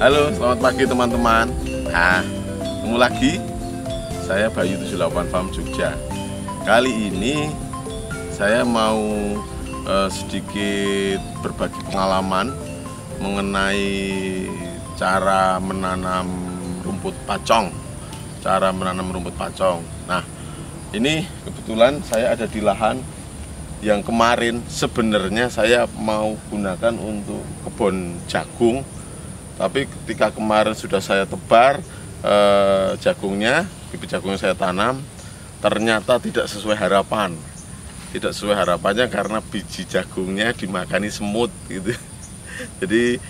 Halo, selamat pagi teman-teman. Nah, ketemu lagi. Saya Bayu 78 Farm Jogja. Kali ini saya mau sedikit berbagi pengalaman mengenai cara menanam rumput pacong. Nah, ini kebetulan saya ada di lahan yang kemarin sebenarnya saya mau gunakan untuk kebun jagung. Tapi ketika kemarin sudah saya tebar jagungnya, bibit jagungnya saya tanam, ternyata tidak sesuai harapan. Tidak sesuai harapannya karena biji jagungnya dimakani semut gitu. Jadi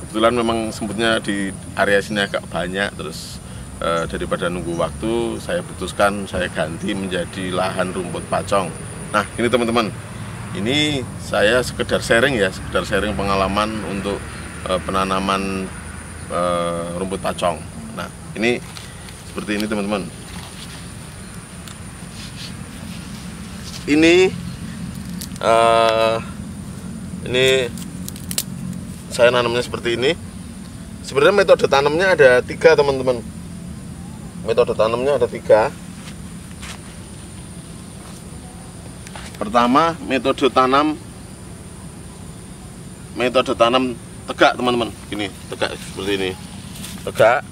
kebetulan memang semutnya di area sini agak banyak, terus daripada nunggu waktu, saya putuskan saya ganti menjadi lahan rumput pacong. Nah, ini teman-teman, ini saya sekedar sharing pengalaman untuk penanaman rumput pacong. Nah, ini seperti ini teman-teman. Ini saya nanamnya seperti ini. Sebenarnya metode tanamnya ada 3 teman-teman. Metode tanamnya ada 3. Pertama, metode tanam tegak teman-teman. Ini tegak seperti ini. Tegak.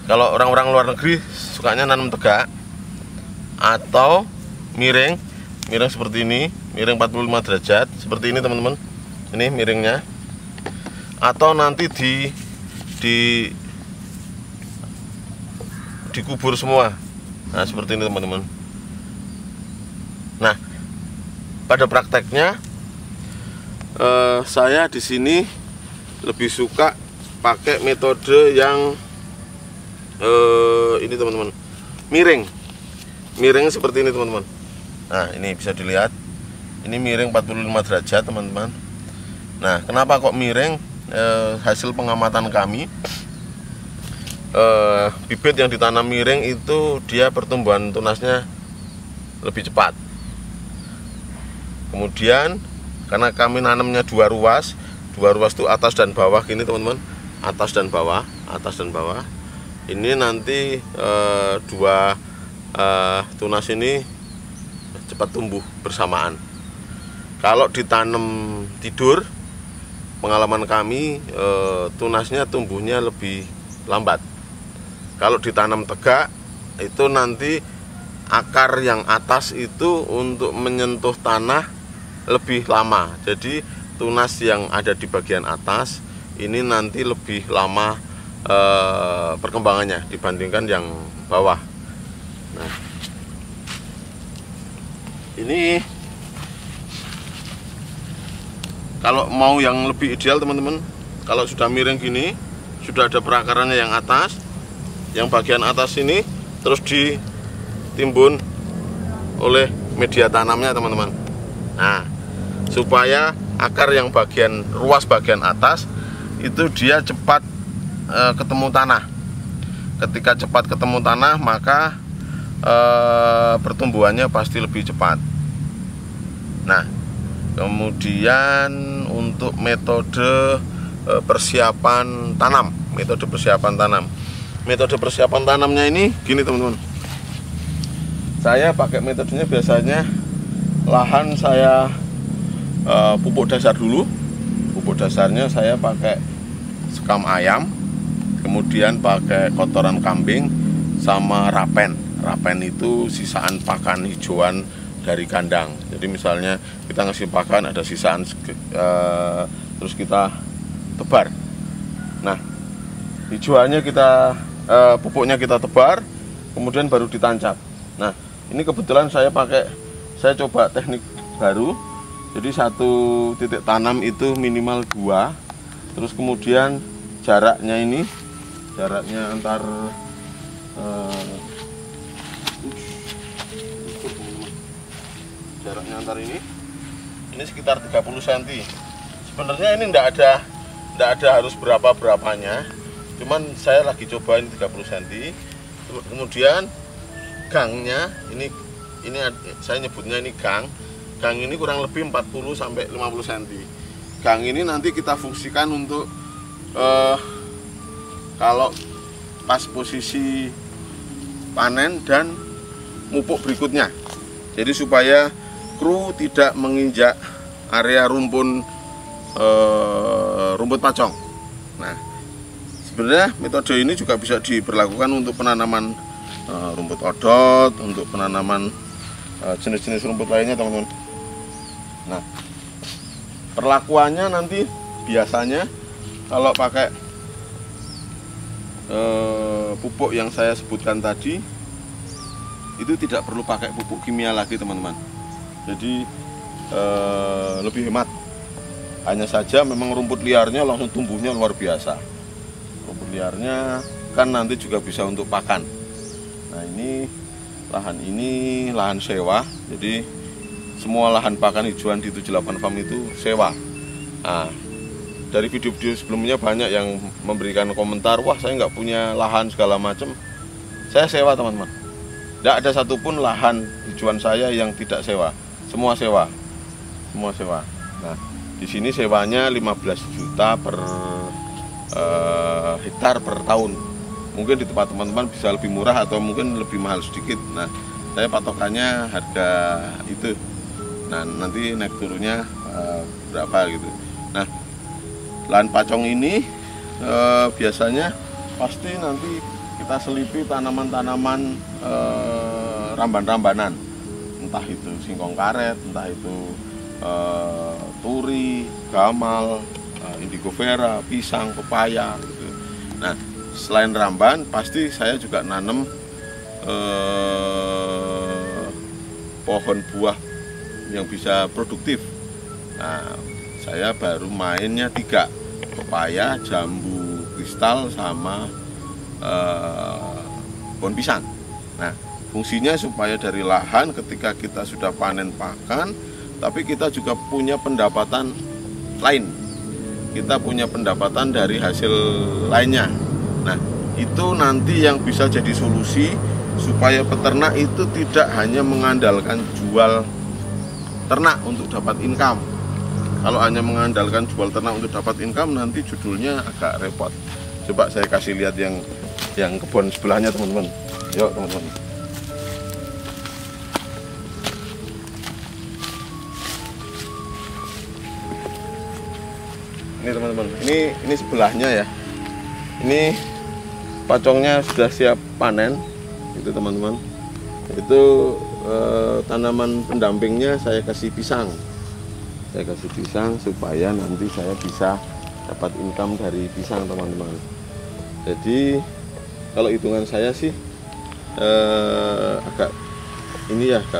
Kalau orang-orang luar negeri sukanya nanam tegak atau miring seperti ini, miring 45 derajat seperti ini teman-teman. Ini miringnya. Atau nanti dikubur semua. Nah, seperti ini teman-teman. Nah, pada prakteknya saya di sini lebih suka pakai metode yang ini teman-teman, miring seperti ini teman-teman. Nah, ini bisa dilihat, ini miring 45 derajat teman-teman. Nah, kenapa kok miring? Hasil pengamatan kami, bibit yang ditanam miring itu dia pertumbuhan tunasnya lebih cepat. Kemudian karena kami nanamnya 2 ruas itu atas dan bawah gini teman-teman, atas dan bawah. Ini nanti 2 tunas ini cepat tumbuh bersamaan. Kalau ditanam tidur, pengalaman kami tunasnya tumbuhnya lebih lambat. Kalau ditanam tegak itu nanti akar yang atas itu untuk menyentuh tanah lebih lama. Jadi tunas yang ada di bagian atas ini nanti lebih lama perkembangannya dibandingkan yang bawah. Nah, ini kalau mau yang lebih ideal teman-teman, kalau sudah miring gini, sudah ada perakarannya yang atas, yang bagian atas ini terus ditimbun oleh media tanamnya teman-teman. Nah, supaya akar yang ruas bagian atas itu dia cepat ketemu tanah. Ketika cepat ketemu tanah, maka pertumbuhannya pasti lebih cepat. Nah, kemudian untuk metode persiapan tanam, metode persiapan tanamnya ini gini teman-teman. Saya pakai metodenya biasanya lahan saya pupuk dasar dulu. Pupuk dasarnya saya pakai sekam ayam, kemudian pakai kotoran kambing sama rapen. Rapen itu sisaan pakan hijauan dari kandang. Jadi misalnya kita ngasih pakan, ada sisaan terus kita tebar. Nah, hijauannya pupuknya kita tebar, kemudian baru ditancap. Nah, ini kebetulan saya coba teknik baru. Jadi 1 titik tanam itu minimal 2. Terus kemudian jaraknya antar ini sekitar 30 cm. Sebenarnya ini enggak ada harus berapanya. Cuman saya lagi cobain 30 cm. Kemudian gangnya ini saya nyebutnya ini gang. Gang ini kurang lebih 40 sampai 50 cm. Gang ini nanti kita fungsikan untuk kalau pas posisi panen dan mupuk berikutnya. Jadi supaya kru tidak menginjak area rumput pacong. Nah, sebenarnya metode ini juga bisa diberlakukan untuk penanaman rumput odot, untuk penanaman jenis-jenis rumput lainnya, teman-teman. Nah, perlakuannya nanti biasanya kalau pakai pupuk yang saya sebutkan tadi itu tidak perlu pakai pupuk kimia lagi, teman-teman. Jadi lebih hemat. Hanya saja memang rumput liarnya langsung tumbuhnya luar biasa. Rumput liarnya kan nanti juga bisa untuk pakan. Nah, ini lahan sewa. Jadi semua lahan pakan hijauan di 78 Farm itu sewa. Nah, dari video-video sebelumnya banyak yang memberikan komentar, wah saya nggak punya lahan segala macam. Saya sewa, teman-teman. Tidak ada satupun lahan hijauan saya yang tidak sewa. Semua sewa. Semua sewa. Nah, di sini sewanya 15 juta per hektar per tahun. Mungkin di tempat teman-teman bisa lebih murah atau mungkin lebih mahal sedikit. Nah, saya patokannya harga itu. Nah, nanti naik turunnya berapa gitu. Nah, lahan pacong ini biasanya pasti nanti kita selipi tanaman-tanaman ramban-rambanan, entah itu singkong karet, entah itu turi, gamal, indigo vera, pisang, pepaya gitu. Nah, selain ramban pasti saya juga nanam pohon buah yang bisa produktif. Nah, saya baru mainnya 3, pepaya, jambu kristal, sama pohon pisang. Nah, fungsinya supaya dari lahan ketika kita sudah panen pakan, tapi kita juga punya pendapatan lain. Kita punya pendapatan dari hasil lainnya. Nah, itu nanti yang bisa jadi solusi supaya peternak itu tidak hanya mengandalkan jual ternak untuk dapat income. Kalau hanya mengandalkan jual ternak untuk dapat income, nanti judulnya agak repot. Coba saya kasih lihat yang kebun sebelahnya, teman-teman. Yuk, teman-teman. Ini, teman-teman. Ini sebelahnya ya. Ini pacongnya sudah siap panen. Itu, teman-teman. Itu tanaman pendampingnya saya kasih pisang. Saya kasih pisang supaya nanti saya bisa dapat income dari pisang, teman-teman. Jadi kalau hitungan saya sih agak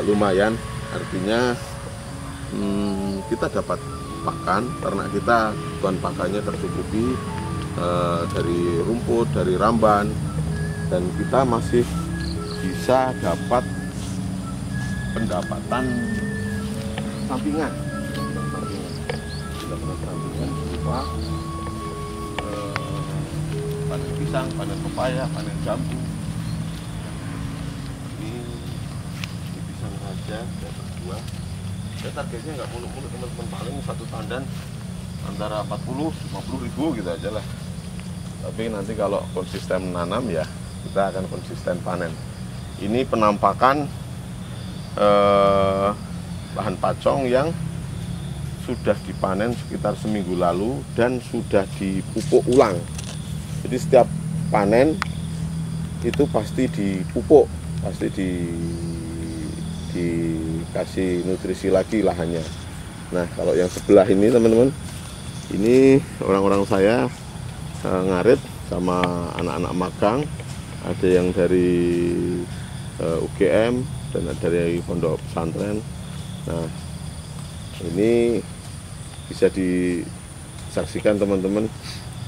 lumayan. Artinya kita dapat pakan, ternak kita kebutuhan pakannya tercukupi dari rumput, dari ramban, dan kita masih bisa dapat pendapatan sampingan. Sampingan berupa panen pisang, panen pepaya, panen jambu. Ini pisang saja dapat 2. Ya, targetnya nggak muluk-muluk, teman-teman, paling 1 tandan antara 40-50 ribu gitu aja lah. Tapi nanti kalau konsisten menanam ya kita akan konsisten panen. Ini penampakan lahan pacong yang sudah dipanen sekitar seminggu lalu dan sudah dipupuk ulang. Jadi setiap panen itu pasti dipupuk, pasti dikasih nutrisi lagi lahannya. Nah, kalau yang sebelah ini, teman-teman, ini orang-orang saya ngarit sama anak-anak magang, ada yang dari UGM dan ada dari pondok pesantren. Nah, ini bisa disaksikan, teman-teman,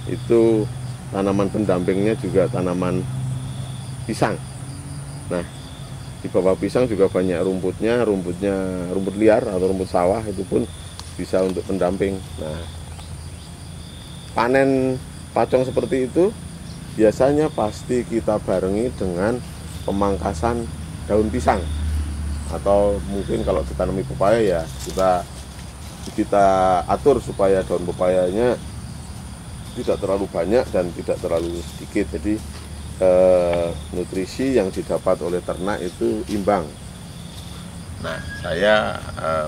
itu tanaman pendampingnya juga tanaman pisang. Nah, di bawah pisang juga banyak rumput liar atau rumput sawah, itu pun bisa untuk pendamping. Nah, panen pacong seperti itu biasanya pasti kita barengi dengan pemangkasan daun pisang. atau mungkin kalau ditanami pepaya ya kita atur supaya daun pepayanya tidak terlalu banyak dan tidak terlalu sedikit. Jadi nutrisi yang didapat oleh ternak itu imbang. Nah, saya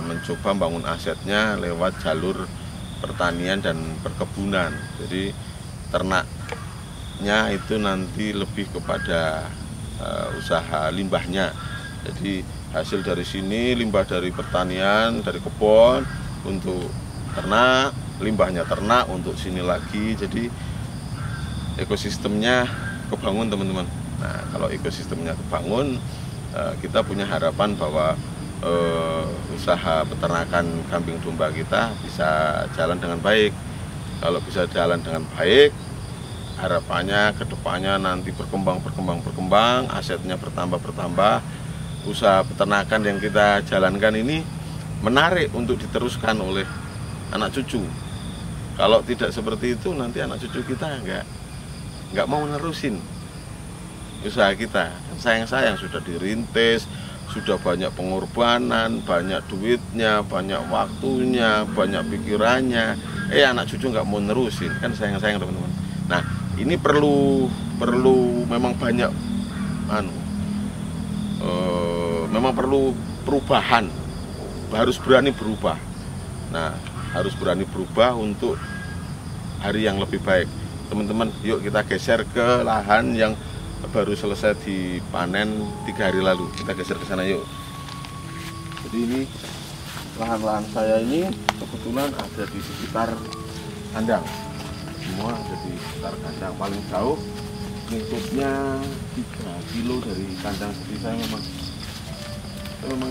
mencoba bangun asetnya lewat jalur pertanian dan perkebunan. Jadi ternaknya itu nanti lebih kepada usaha limbahnya. Jadi hasil dari sini, limbah dari pertanian, dari kebun untuk ternak, limbahnya ternak untuk sini lagi. Jadi ekosistemnya kebangun, teman-teman. Nah, kalau ekosistemnya kebangun, kita punya harapan bahwa usaha peternakan kambing domba kita bisa jalan dengan baik. Kalau bisa jalan dengan baik, harapannya kedepannya nanti berkembang, asetnya bertambah. Usaha peternakan yang kita jalankan ini menarik untuk diteruskan oleh anak cucu. Kalau tidak seperti itu, nanti anak cucu kita nggak mau nerusin usaha kita. Sayang sudah dirintis, sudah banyak pengorbanan, banyak duitnya, banyak waktunya, banyak pikirannya. Anak cucu nggak mau nerusin, kan sayang teman-teman. Nah, ini perlu memang banyak memang perlu perubahan, harus berani berubah. Nah, harus berani berubah untuk hari yang lebih baik. Teman-teman, yuk kita geser ke lahan yang baru selesai dipanen 3 hari lalu. Kita geser ke sana yuk. Jadi ini lahan-lahan saya ini kebetulan ada di sekitar kandang. Semua ada di sekitar kandang. Paling jauh lingkupnya 3 kilo dari kandang. Jadi saya memang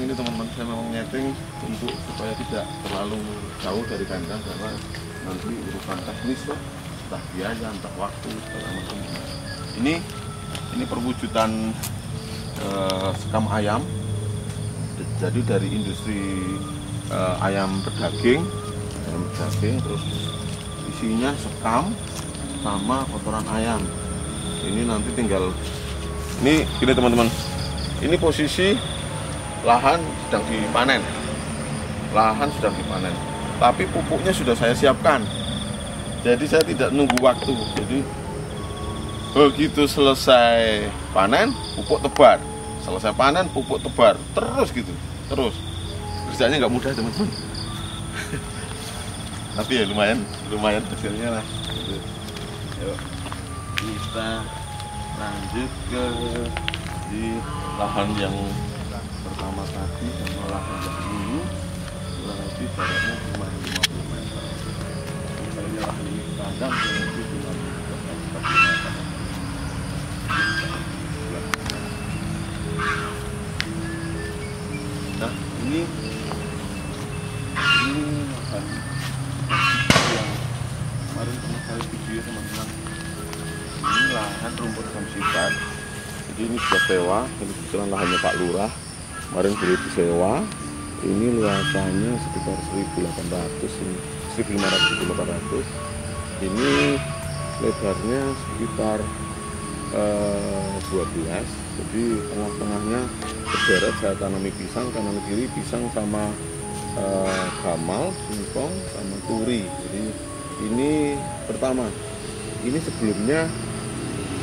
ini teman-teman, saya memang nyeting untuk supaya tidak terlalu jauh dari kandang, karena nanti urusan teknis lah, entah biaya, entah waktu, segala macam. Ini perwujudan sekam ayam. Jadi dari industri ayam berdaging, terus isinya sekam sama kotoran ayam. Ini nanti tinggal gini teman-teman. Ini posisi lahan sedang dipanen. Tapi pupuknya sudah saya siapkan. Jadi saya tidak nunggu waktu. Jadi begitu selesai panen, pupuk tebar. Selesai panen, pupuk tebar. Terus gitu. Terus. Kerjanya nggak mudah, teman-teman. Tapi ya lumayan hasilnya lah. Yuk, kita lanjut ke di lahan yang pertama tadi sama lahan yang dulu, kurang lebih jaraknya cuma 50 meter. Misalnya lahan ini kandang kurang lebih cuma 40 meter. Nah, ini lahan yang kemarin pernah saya video teman-teman. Ini lahan rumput samsikat. Jadi ini sudah sewa, ini kebetulan lahannya Pak Lurah. Kemarin beli disewa. Ini luasannya sekitar 1.500-1.800. Ini lebarnya sekitar 12. Jadi tengah-tengahnya berderet saya tanami pisang, kanan kiri pisang sama gamal, singkong sama turi. Jadi ini pertama. Ini sebelumnya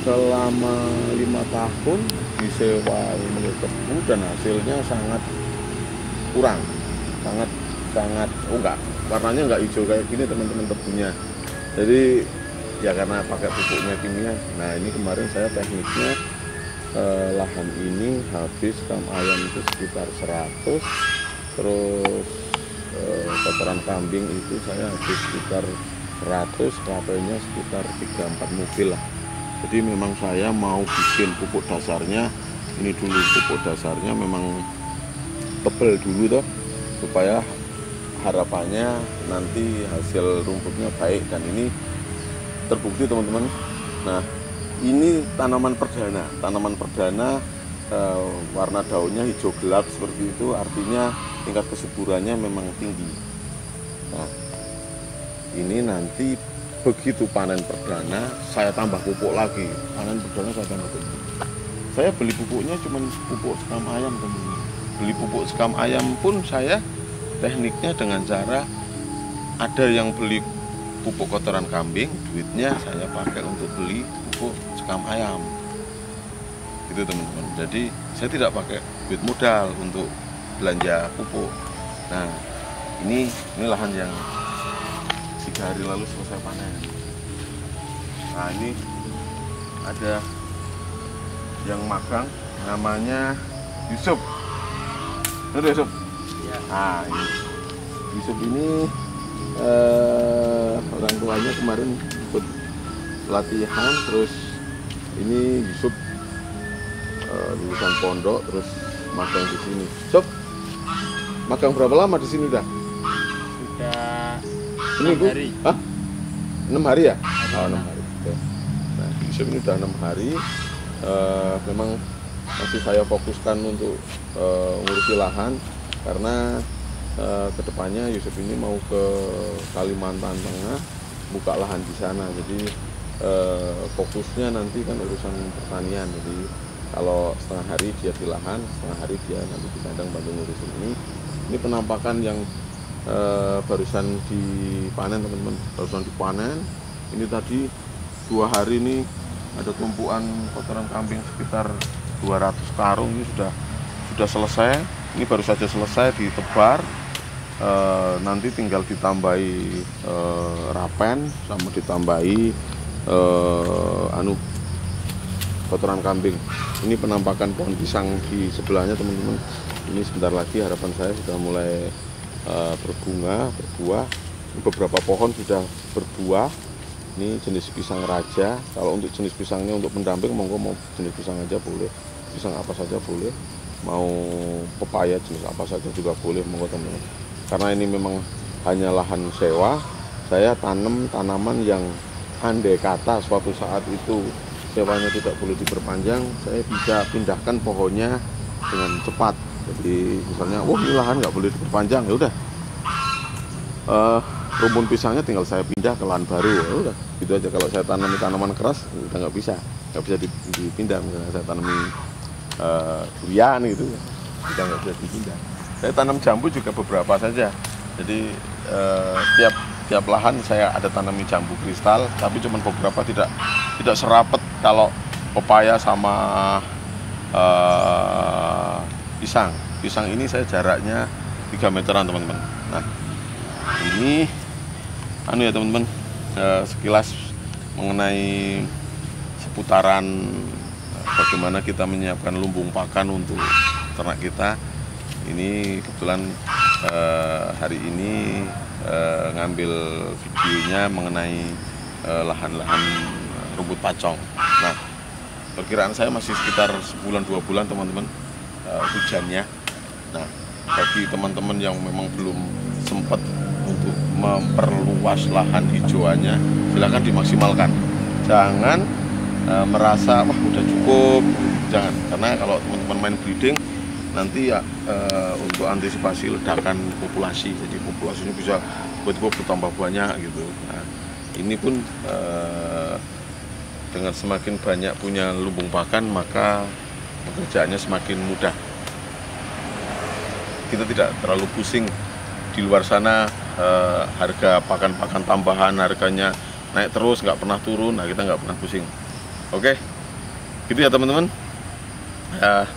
selama 5 tahun disewa ini tebu dan hasilnya sangat kurang, warnanya enggak hijau kayak gini teman-teman tebunya. Jadi ya karena pakai pupuknya kimia. Nah, ini kemarin saya tekniknya lahan ini habis sekam ayam itu sekitar 100, terus kotoran kambing itu saya habis sekitar 100, kelapanya sekitar 3-4 mobil lah. Jadi memang saya mau bikin pupuk dasarnya ini dulu, pupuk dasarnya memang tebel dulu toh, supaya harapannya nanti hasil rumputnya baik. Dan ini terbukti teman-teman. Nah, ini tanaman perdana, warna daunnya hijau gelap seperti itu, artinya tingkat kesuburannya memang tinggi. Nah, ini nanti begitu panen perdana saya tambah pupuk lagi. Panen perdana saya tambah pupuk. Saya beli pupuknya cuma pupuk sekam ayam teman-teman. beli pupuk sekam ayam pun saya tekniknya dengan cara ada yang beli pupuk kotoran kambing, duitnya saya pakai untuk beli pupuk sekam ayam. Gitu teman-teman. Jadi saya tidak pakai duit modal untuk belanja pupuk. Nah, ini lahan yang 3 hari lalu selesai panen. Nah, ini ada yang magang namanya Yusuf. Betul Yusuf? Ya. Nah, Yusuf ini orang tuanya kemarin ikut pelatihan, terus ini Yusuf lulusan pondok terus magang di sini. Yusuf, magang berapa lama di sini dah? Sudah 6 hari. Hah? 6 hari ya? Oh, 6 hari. Oke. Nah, Yusuf ini udah 6 hari. Memang masih saya fokuskan untuk ngurusi lahan karena kedepannya Yusuf ini mau ke Kalimantan Tengah buka lahan di sana. Jadi fokusnya nanti kan urusan pertanian. Jadi kalau setengah hari dia di lahan, setengah hari dia nanti di kandang bantu ngurusin ini. Ini penampakan yang barusan dipanen teman-teman, barusan dipanen. Ini tadi 2 hari ini ada tumpuan kotoran kambing sekitar 200 karung, ini sudah selesai. Ini baru saja selesai ditebar. Nanti tinggal ditambahi rapen sama ditambahi kotoran kambing. Ini penampakan pohon pisang di sebelahnya teman-teman. Ini sebentar lagi harapan saya sudah mulai berbunga, berbuah. Beberapa pohon sudah berbuah. Ini jenis pisang raja. Kalau untuk jenis pisangnya untuk pendamping, monggo mau jenis pisang aja boleh, pisang apa saja boleh, mau pepaya jenis apa saja juga boleh, monggo teman-teman. Karena ini memang hanya lahan sewa, saya tanam tanaman yang andai kata suatu saat itu sewanya tidak boleh diperpanjang, saya bisa pindahkan pohonnya dengan cepat. Jadi misalnya, ini lahan nggak boleh diperpanjang, ya udah. Rumpun pisangnya tinggal saya pindah ke lahan baru, ya udah gitu aja. Kalau saya tanami tanaman keras udah nggak bisa dipindah. Misalnya saya tanami durian gitu, udah nggak bisa dipindah. Saya tanam jambu juga beberapa saja. Jadi tiap lahan saya ada tanami jambu kristal, tapi cuma beberapa, tidak serapet kalau pepaya sama pisang. Pisang ini saya jaraknya 3 meteran teman-teman. Nah, ini ya teman-teman, sekilas mengenai seputaran bagaimana kita menyiapkan lumbung pakan untuk ternak kita. Ini kebetulan hari ini ngambil videonya mengenai lahan-lahan rumput pacong. Nah, perkiraan saya masih sekitar sebulan 2 bulan teman-teman hujannya. Nah, bagi teman-teman yang memang belum sempat untuk memperluas lahan hijauannya, silakan dimaksimalkan. Jangan merasa wah udah cukup, jangan. Karena kalau teman-teman main breeding nanti ya untuk antisipasi ledakan populasi, jadi populasinya bisa tiba-tiba bertambah banyak gitu. Nah, ini pun dengan semakin banyak punya lumbung pakan, maka pekerjaannya semakin mudah. Kita tidak terlalu pusing di luar sana, harga pakan-pakan tambahan harganya naik terus, nggak pernah turun. Nah, kita nggak pernah pusing. Oke, gitu ya teman-teman.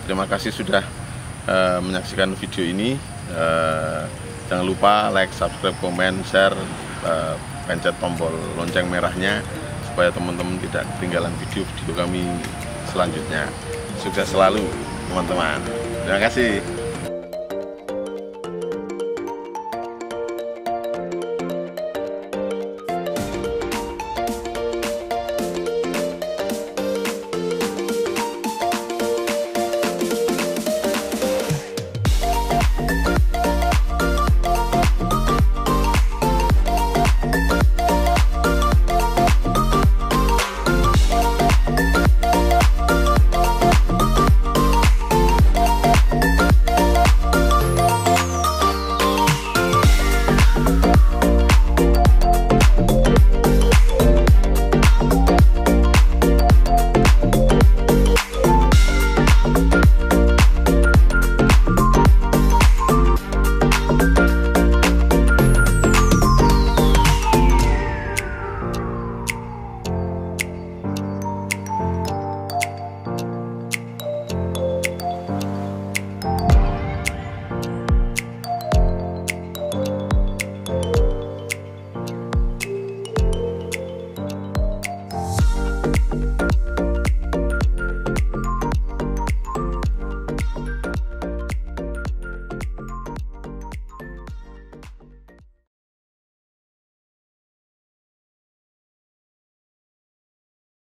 Terima kasih sudah menyaksikan video ini. Jangan lupa like, subscribe, komen, share, pencet tombol lonceng merahnya supaya teman-teman tidak ketinggalan video-video kami selanjutnya. Sukses selalu teman-teman. Terima kasih.